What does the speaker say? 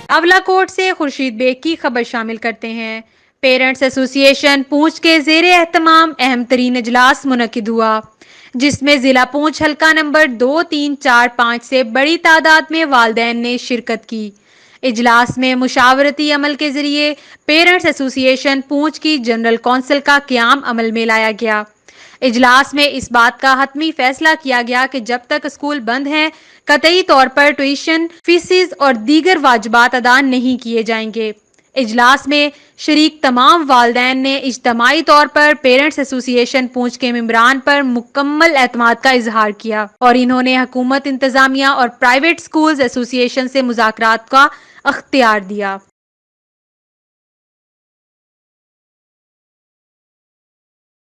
अवलाकोट से खुर्शीद बेग की खबर शामिल करते हैं। पेरेंट्स एसोसिएशन पूंछ के जेर एहतमाम अहम तरीन इजलास मुनकिद हुआ, जिसमें जिला पूंछ हल्का नंबर 2, 3, 4, 5 से बड़ी तादाद में वालदैन ने शिरकत की। इजलास में मुशावरती अमल के जरिए पेरेंट्स एसोसिएशन पूंछ की जनरल कौंसिल का क्याम अमल में लाया गया। इजलास में इस बात का हतमी फैसला किया गया कि जब तक स्कूल बंद हैं, कतई तौर पर ट्यूशन फीसिस और दीगर वाजिबात अदा नहीं किए जाएंगे। इजलास में शरीक तमाम वालदैन ने इज्तमाही तौर पर पेरेंट्स एसोसिएशन पूंछ के मेंबरान पर मुकम्मल एतमाद का इजहार किया और इन्होंने हुकूमत, इंतजामिया और प्राइवेट स्कूल्स एसोसिएशन से मुज़ाकरात का अख्तियार दिया।